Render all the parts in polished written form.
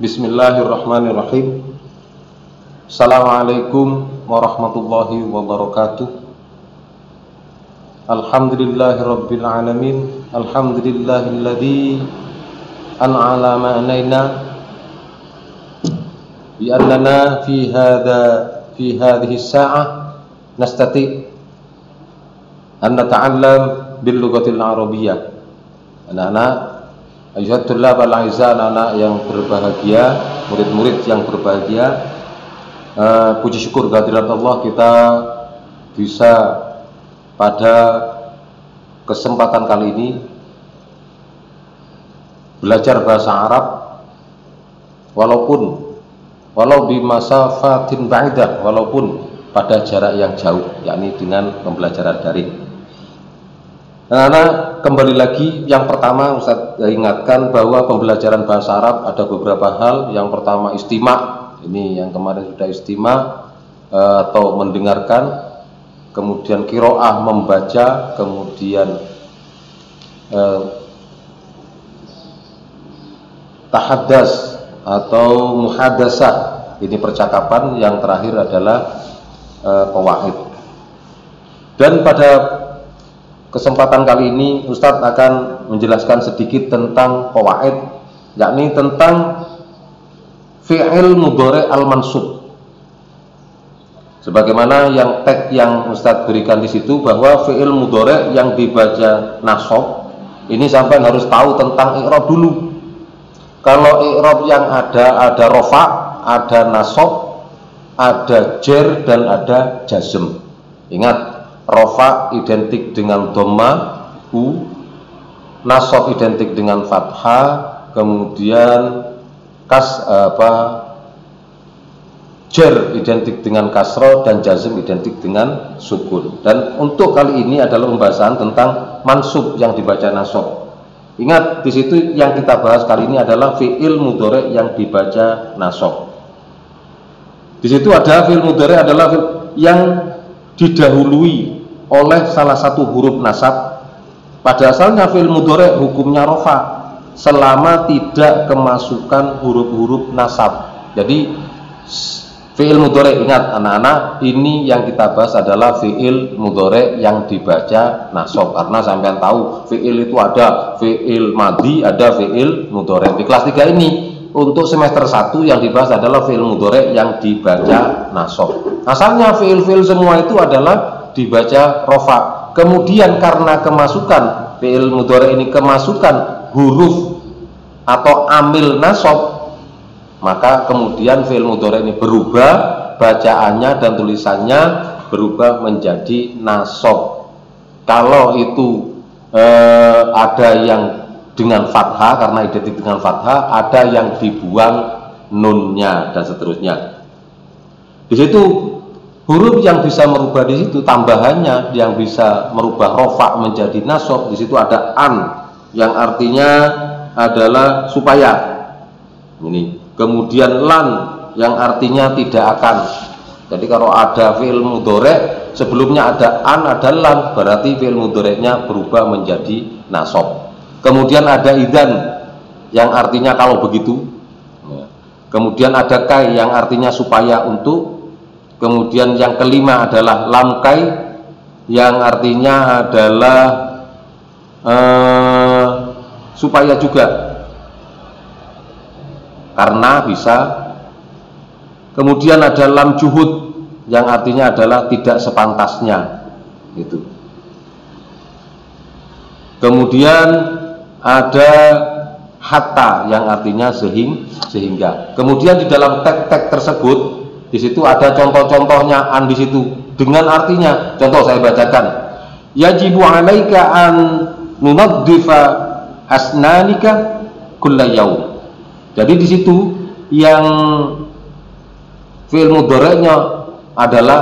Bismillahirrahmanirrahim. Assalamualaikum warahmatullahi wabarakatuh. Alhamdulillahirabbil alamin. Alhamdulillahilladzi an'ala ma'anaina bi annana fi hadhihi as-sa'ah nastati an nata'allam bil lughatil arabiyyah. Anak-anak, ayuhat tullab al-aizah, anak-anak yang berbahagia, murid-murid yang berbahagia, puji syukur kehadirat Allah kita bisa pada kesempatan kali ini belajar bahasa Arab walau bi masafatin ba'idah, walaupun pada jarak yang jauh, yakni dengan pembelajaran daring. Nah, kembali lagi, yang pertama Ustaz ingatkan bahwa pembelajaran bahasa Arab ada beberapa hal. Yang pertama istima', ini yang kemarin sudah istima' atau mendengarkan, kemudian qiraah membaca, kemudian tahaddas atau muhadasah, ini percakapan, yang terakhir adalah qawaid. Dan pada kesempatan kali ini Ustadz akan menjelaskan sedikit tentang qawaid, yakni tentang fi'il mudhari' al-mansub. Sebagaimana yang tag yang Ustadz berikan di situ, bahwa fi'il mudhari' yang dibaca nasab ini sampai harus tahu tentang i'rab dulu. Kalau i'rab yang ada rafa', ada nasab, ada jar, dan ada jazm. Ingat, rafa identik dengan dhamma hu, nasab identik dengan fathah, kemudian jar identik dengan kasrah, dan jazm identik dengan sukun. Dan untuk kali ini adalah pembahasan tentang mansub yang dibaca nasab. Ingat, di situ yang kita bahas kali ini adalah fi'il mudhari' yang dibaca nasab. Di situ ada fi'il mudhari' adalah yang didahului oleh salah satu huruf nasab. Pada asalnya fi'il mudhari' hukumnya rafa selama tidak kemasukan huruf-huruf nasab. Jadi fi'il mudhari', ingat anak-anak, ini yang kita bahas adalah fi'il mudhari' yang dibaca nasab, karena sampean tahu fi'il itu ada fi'il madhi, ada fi'il mudhari'. Di kelas 3 ini untuk semester 1 yang dibahas adalah fi'il mudhari' yang dibaca nasab. Asalnya fi'il semua itu adalah dibaca rafa. Kemudian karena kemasukan fi'il mudhari' ini kemasukan huruf atau amil nasab, maka kemudian fi'il mudhari' ini berubah, bacaannya dan tulisannya berubah menjadi nasab. Kalau itu ada yang dengan fathah karena identik dengan fathah, ada yang dibuang nunnya, dan seterusnya. Di situ huruf yang bisa merubah, di situ tambahannya yang bisa merubah rafa menjadi nasab, di situ ada an yang artinya adalah supaya. Ini. Kemudian lan yang artinya tidak akan. Jadi kalau ada fi'il mudhari' sebelumnya ada an, ada lan, berarti fi'il mudhari'nya berubah menjadi nasab. Kemudian ada idzan yang artinya kalau begitu. Kemudian ada kai yang artinya supaya, untuk. Kemudian yang kelima adalah lam kai yang artinya adalah supaya juga, karena bisa. Kemudian ada lam juhud yang artinya adalah tidak sepantasnya, gitu. Kemudian ada hatta yang artinya sehingga. Kemudian di dalam tag-tag tersebut, di situ ada contoh-contohnya an di situ dengan artinya. Contoh saya bacakan. Yajibu 'alaika an nunaddifa asnanika kulla yaum. Jadi di situ yang fi'il mudhari'nya adalah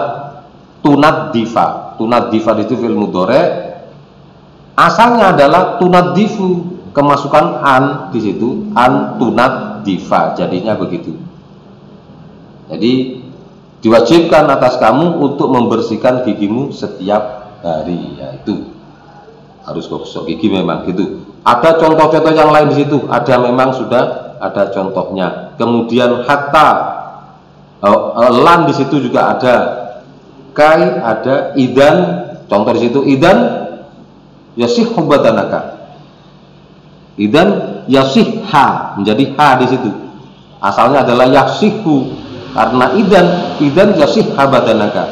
tunaddifa. Tunaddifa itu fi'il mudhari'. Asalnya adalah tunaddifu, kemasukan an di situ, an tunaddifa, jadinya begitu. Jadi diwajibkan atas kamu untuk membersihkan gigimu setiap hari, yaitu harus gosok gigi memang gitu. Ada contoh-contoh yang lain di situ, ada memang sudah ada contohnya. Kemudian hatta, lan di situ juga ada, kai ada, idan, contoh di situ idan yasihhu badanaka, idan yasihha, menjadi ha di situ. Asalnya adalah yasihhu, karena idan yasihha badanaka,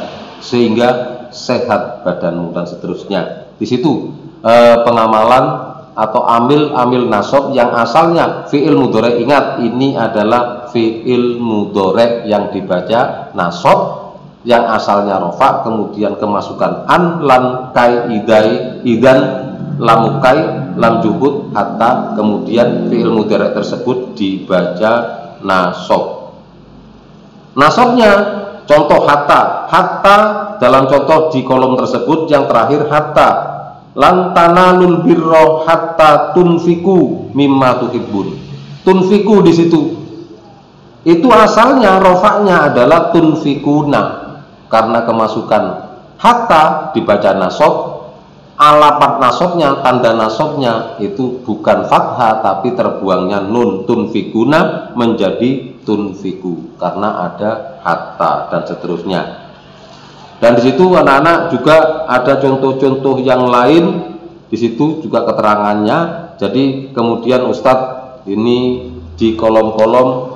sehingga sehat badanmu, dan seterusnya. Di situ pengamalan atau amil nasab yang asalnya fi'il mudhari'. Ingat, ini adalah fi'il mudhari' yang dibaca nasab, yang asalnya rofa, kemudian kemasukan an, lan, kai, idai, idan, lamukai, lam jubut, hatta, kemudian fi'il mudhari' tersebut dibaca nasab. Nasabnya contoh hatta dalam contoh di kolom tersebut yang terakhir hatta, lan tanalul birra hatta tunfiku mimma tuhibbun. Tunfiku di situ itu asalnya rofaknya adalah tunfikuna, karena kemasukan hatta dibaca nasab. Alamat nasabnya, tanda nasabnya itu bukan fathah tapi terbuangnya nun, tunfikuna menjadi tunfiku karena ada hatta, dan seterusnya. Dan di situ anak-anak juga ada contoh-contoh yang lain, di situ juga keterangannya. Jadi kemudian Ustadz ini di kolom-kolom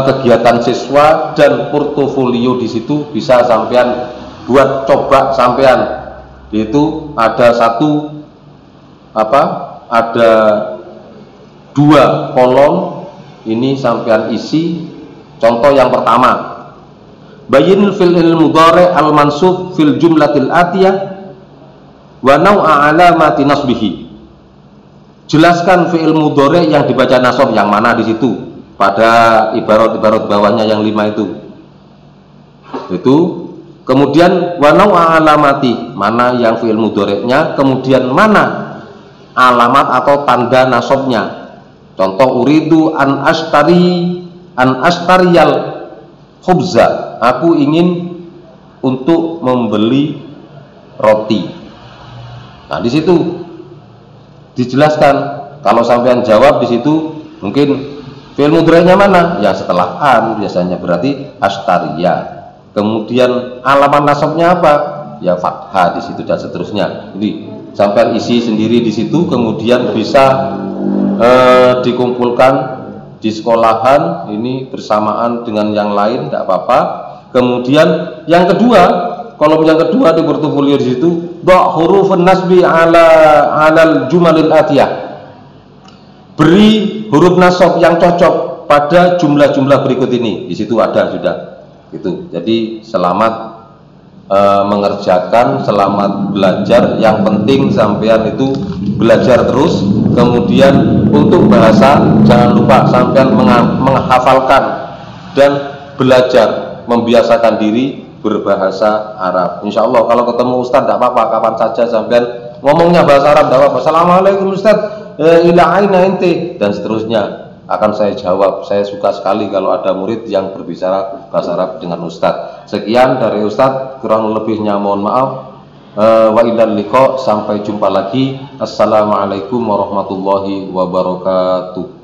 kegiatan siswa dan portofolio di situ bisa sampean buat coba sampean. Itu ada ada 2 kolom, ini sampean isi. Contoh yang pertama, bayin fi'il mudhari' al mansub fil jumlatil atiyah wa naw'a alamati nasbihi. Jelaskan fi'il mudhari' yang dibaca nasab yang mana di situ, pada ibarat-ibarat bawahnya yang 5 itu. Kemudian wa naw'a alamati, mana yang fi'il mudhari'nya, kemudian mana alamat atau tanda nasabnya. Contoh, uridu an astariyal khubza, aku ingin untuk membeli roti. Nah, di situ dijelaskan. Kalau sampean jawab di situ, mungkin fi'il mudhari'nya mana? Ya setelah an biasanya, berarti astariya. Kemudian alamat nasabnya apa? Ya fathah di situ, dan seterusnya. Jadi sampean isi sendiri di situ, kemudian bisa dikumpulkan di sekolahan ini bersamaan dengan yang lain, tidak apa-apa. Kemudian yang kedua, kolom yang kedua di portofolio di situ, ba' hurufun nasbi alal jumalil atiyah. Beri huruf nasab yang cocok pada jumlah-jumlah berikut ini. Di situ ada sudah. Gitu. Jadi selamat mengerjakan, selamat belajar. Yang penting sampean itu belajar terus. Kemudian untuk bahasa jangan lupa sampean menghafalkan dan belajar, membiasakan diri berbahasa Arab. Insya Allah kalau ketemu Ustadz tidak apa-apa, kapan saja sampean ngomongnya bahasa Arab tidak apa-apa. Assalamualaikum Ustadz, ila aina inti, dan seterusnya akan saya jawab. Saya suka sekali kalau ada murid yang berbicara bahasa Arab dengan Ustadz. Sekian dari Ustadz, kurang lebihnya mohon maaf. Wa ilal liqa, sampai jumpa lagi. Assalamualaikum warahmatullahi wabarakatuh.